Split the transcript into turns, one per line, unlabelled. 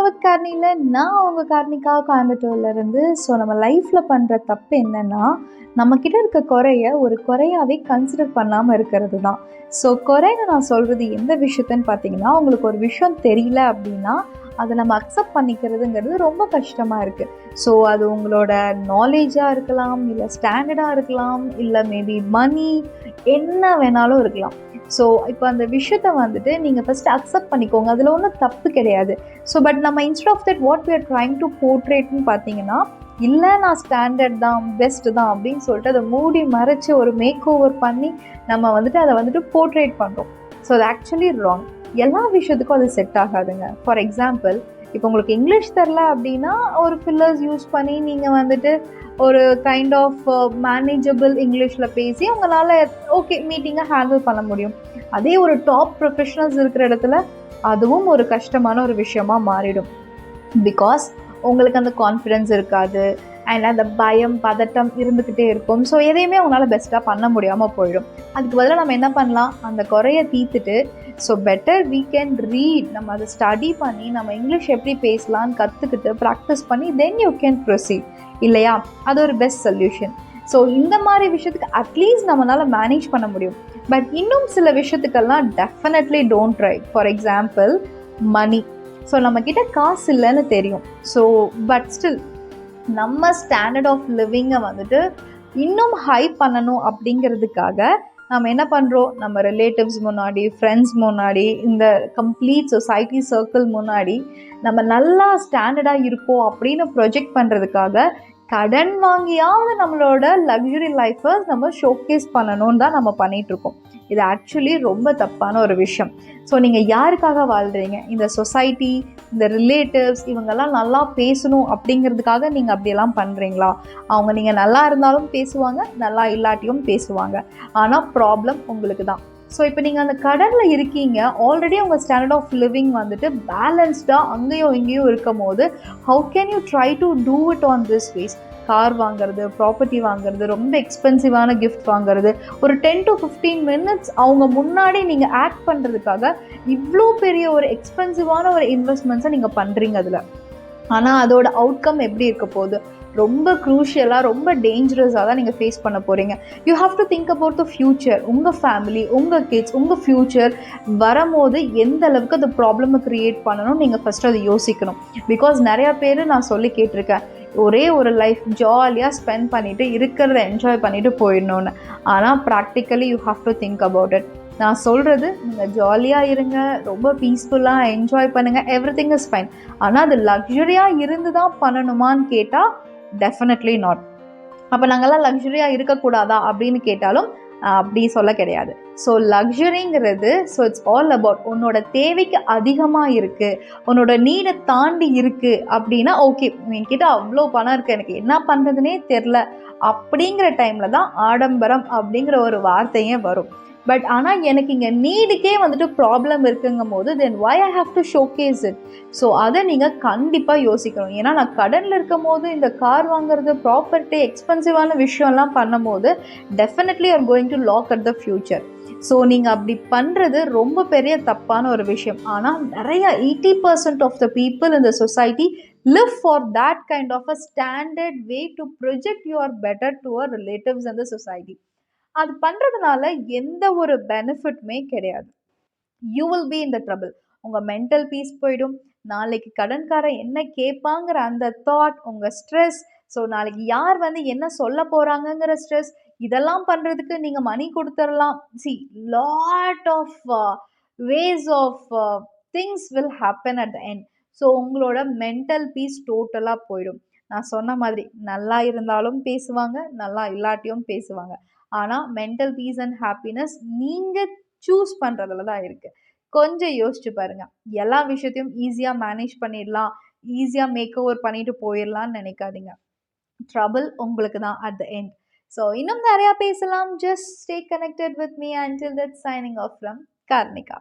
With கார்னில நான் உங்கள் கார்னிகா கோயம்புத்தூர்லேருந்து. ஸோ நம்ம லைஃப்பில் பண்ணுற தப்பு என்னென்னா, நம்மக்கிட்ட இருக்க குறைய ஒரு குறையாவே கன்சிடர் பண்ணாமல் இருக்கிறது தான். ஸோ குறைன்னு நான் சொல்கிறது எந்த விஷயத்தன்னு பார்த்தீங்கன்னா, உங்களுக்கு ஒரு விஷயம் தெரியல அப்படின்னா அதை நம்ம அக்செப்ட் பண்ணிக்கிறதுங்கிறது ரொம்ப கஷ்டமாக இருக்குது. ஸோ அது உங்களோட நாலேஜாக இருக்கலாம், இல்லை ஸ்டாண்டர்டாக இருக்கலாம், இல்லை மேபி மணி, என்ன வேணாலும் இருக்கலாம். ஸோ இப்போ அந்த விஷயத்த வந்துட்டு நீங்கள் ஃபஸ்ட்டு அக்செப்ட் பண்ணிக்கோங்க. அதில் ஒன்றும் தப்பு கிடையாது. ஸோ பட் நம்ம instead of that what we are trying to போர்ட்ரேட்னு பார்த்தீங்கன்னா, இல்லை நான் ஸ்டாண்டர்ட் தான், பெஸ்ட்டு தான் அப்படின்னு சொல்லிட்டு அதை மூடி மறைச்சி ஒரு மேக் ஓவர் பண்ணி நம்ம வந்துட்டு அதை வந்துட்டு போர்ட்ரேட் பண்ணுறோம். ஸோ அது ஆக்சுவலி ராங். எல்லா விஷயத்துக்கும் அது செட் ஆகாதுங்க. ஃபார் எக்ஸாம்பிள், இப்போ உங்களுக்கு இங்கிலீஷ் தெரில அப்படின்னா ஒரு ஃபில்லர்ஸ் யூஸ் பண்ணி நீங்கள் வந்துட்டு ஒரு கைண்ட் ஆஃப் மேனேஜபிள் இங்கிலீஷில் பேசி உங்களால் ஓகே மீட்டிங்கை ஹேண்டில் பண்ண முடியும். அதே ஒரு டாப் ப்ரொஃபஷனல்ஸ் இருக்கிற இடத்துல அதுவும் ஒரு கஷ்டமான ஒரு விஷயமாக மாறிடும். பிகாஸ் உங்களுக்கு அந்த கான்ஃபிடென்ஸ் இருக்காது அண்ட் அந்த பயம் பதட்டம் இருந்துக்கிட்டே இருக்கும். ஸோ எதையுமே உங்களால் பெஸ்ட்டாக பண்ண முடியாமல் போயிடும். அதுக்கு பதிலாக நம்ம என்ன பண்ணலாம், அந்த குறைய தீர்த்துட்டு so better we can read, நம்ம அதை ஸ்டடி பண்ணி நம்ம இங்கிலீஷ் எப்படி பேசலான்னு கற்றுக்கிட்டு ப்ராக்டிஸ் பண்ணி தென் யூ கேன் ப்ரொசீட் இல்லையா? அது ஒரு பெஸ்ட் சொல்யூஷன். ஸோ இந்த மாதிரி விஷயத்துக்கு அட்லீஸ்ட் நம்மளால் மேனேஜ் பண்ண முடியும். பட் இன்னும் சில விஷயத்துக்கெல்லாம் definitely don't try. For example money. So நம்மக்கிட்ட காசு இல்லைன்னு தெரியும். ஸோ பட் ஸ்டில் நம்ம ஸ்டாண்டர்ட் ஆஃப் லிவிங்கை வந்துட்டு இன்னும் ஹை பண்ணணும் அப்படிங்கிறதுக்காக நம்ம என்ன பண்ணுறோம், நம்ம ரிலேட்டிவ்ஸ் முன்னாடி, ஃப்ரெண்ட்ஸ் முன்னாடி, இந்த கம்ப்ளீட் சொசைட்டி சர்க்கிள் முன்னாடி நம்ம நல்லா ஸ்டாண்டர்டாக இருக்கோம் அப்படின்னு ப்ரொஜெக்ட் பண்ணுறதுக்காக கடன் வாங்கியாவது நம்மளோட லக்ஸுரி லைஃப்பை நம்ம ஷோகேஸ் பண்ணணும்னு தான் நம்ம பண்ணிகிட்ருக்கோம். இது ஆக்சுவலி ரொம்ப தப்பான ஒரு விஷயம். ஸோ நீங்கள் யாருக்காக வாழ்கிறீங்க? இந்த சொசைட்டி, இந்த ரிலேட்டிவ்ஸ் இவங்கெல்லாம் நல்லா பேசணும் அப்படிங்கிறதுக்காக நீங்கள் அப்படியெல்லாம் பண்ணுறீங்களா? அவங்க நீங்கள் நல்லா இருந்தாலும் பேசுவாங்க, நல்லா இல்லாட்டியும் பேசுவாங்க. ஆனால் ப்ராப்ளம் உங்களுக்கு தான். ஸோ இப்போ நீங்கள் அந்த கடனில் இருக்கீங்க, ஆல்ரெடி உங்கள் ஸ்டாண்டர்ட் ஆஃப் லிவிங் வந்துட்டு பேலன்ஸ்டாக அங்கேயும் இங்கேயும் இருக்கும் போது how can you try to do it on this ways? Car வாங்குறது, ப்ராப்பர்ட்டி வாங்குறது, ரொம்ப எக்ஸ்பென்சிவான கிஃப்ட் வாங்குறது, ஒரு 10 to 15 minutes அவங்க முன்னாடி நீங்கள் ஆக்ட் பண்ணுறதுக்காக இவ்வளோ பெரிய ஒரு எக்ஸ்பென்சிவான ஒரு இன்வெஸ்ட்மெண்ட்ஸை நீங்கள் பண்ணுறீங்க அதில். ஆனால் அதோட அவுட்கம் எப்படி இருக்க போகுது? ரொம்ப க்ரூஷியலாக, ரொம்ப டேஞ்சரஸாக தான் நீங்கள் ஃபேஸ் பண்ண போகிறீங்க. You have to think about the future. உங்கள் ஃபேமிலி, உங்கள் கிட்ஸ், உங்கள் ஃப்யூச்சர் வரும்போது எந்த அளவுக்கு அந்த ப்ராப்ளமை க்ரியேட் பண்ணணும் நீங்கள் ஃபஸ்ட்டு அதை யோசிக்கணும். பிகாஸ் நிறையா பேர் நான் சொல்லி கேட்டிருக்கேன், ஒரே ஒரு லைஃப் ஜாலியாக ஸ்பெண்ட் பண்ணிவிட்டு இருக்கிறத என்ஜாய் பண்ணிவிட்டு போயிடணுன்னு. ஆனால் practically you have to think about it. நான் சொல்கிறது, நீங்கள் ஜாலியாக இருங்க, ரொம்ப பீஸ்ஃபுல்லாக என்ஜாய் பண்ணுங்கள், எவ்ரிதிங் இஸ் ஃபைன். ஆனால் அது லக்ஸுரியாக இருந்து தான் பண்ணணுமான்னு கேட்டால் டெஃபினெட்லி நாட். அப்போ நாங்கள்லாம் லக்ஸுரியாக இருக்கக்கூடாதா அப்படின்னு கேட்டாலும் அப்படி சொல்ல கிடையாது. ஸோ லக்ஸுரிங்கிறது ஸோ இட்ஸ் ஆல் அபவுட் உன்னோட தேவைக்கு அதிகமாக இருக்குது, உன்னோட நீடை தாண்டி இருக்குது அப்படின்னா ஓகே, என்கிட்ட அவ்வளோ பணம் இருக்குது, எனக்கு என்ன பண்ணுறதுனே தெரில அப்படிங்கிற டைமில் தான் ஆடம்பரம் அப்படிங்கிற ஒரு வார்த்தையே வரும். பட் ஆனால் எனக்கு இங்கே நீடுக்கே வந்துட்டு ப்ராப்ளம் இருக்குங்கும் போது then why I have to showcase it. So அதை நீங்கள் கண்டிப்பாக யோசிக்கணும். ஏன்னா நான் கடனில் இருக்கும் போது இந்த கார் வாங்குறது, ப்ராப்பர்ட்டி, எக்ஸ்பென்சிவான விஷயம்லாம் பண்ணும் போது definitely are going to log at the future. So நீங்கள் அப்படி பண்ணுறது ரொம்ப பெரிய தப்பான ஒரு விஷயம். ஆனால் நிறைய 80% of the people in the society live for that kind of a standard way to project your better to our relatives and the society. அது பண்ணுறதுனால எந்த ஒரு பெனிஃபிட்டுமே கிடையாது. You will be in the trouble. உங்கள் மென்டல் பீஸ் போயிடும். நாளைக்கு கடன்காரன் என்ன கேட்பாங்கிற அந்த தாட், உங்கள் ஸ்ட்ரெஸ், ஸோ நாளைக்கு யார் வந்து என்ன சொல்ல போகிறாங்கங்கிற ஸ்ட்ரெஸ், இதெல்லாம் பண்ணுறதுக்கு நீங்கள் மணி கொடுத்துடலாம். See lot of ways of things will happen at the end. So உங்களோட மென்டல் பீஸ் டோட்டலாக போயிடும். நான் சொன்ன மாதிரி நல்லா இருந்தாலும் பேசுவாங்க, நல்லா இல்லாட்டியும் பேசுவாங்க. ஆனால் மென்டல் பீஸ் அண்ட் ஹாப்பினஸ் நீங்கள் சூஸ் பண்ணுறதுல தான் இருக்குது. கொஞ்சம் யோசிச்சு பாருங்கள். எல்லா விஷயத்தையும் ஈஸியாக மேனேஜ் பண்ணிடலாம், ஈஸியாக மேக் ஓவர் பண்ணிட்டு போயிடலான்னு நினைக்காதீங்க. ட்ரபிள் உங்களுக்கு தான் அட் த எண்ட். ஸோ இன்னும் நிறையா பேசலாம். Just stay connected with me. Until that, signing off from Karnika.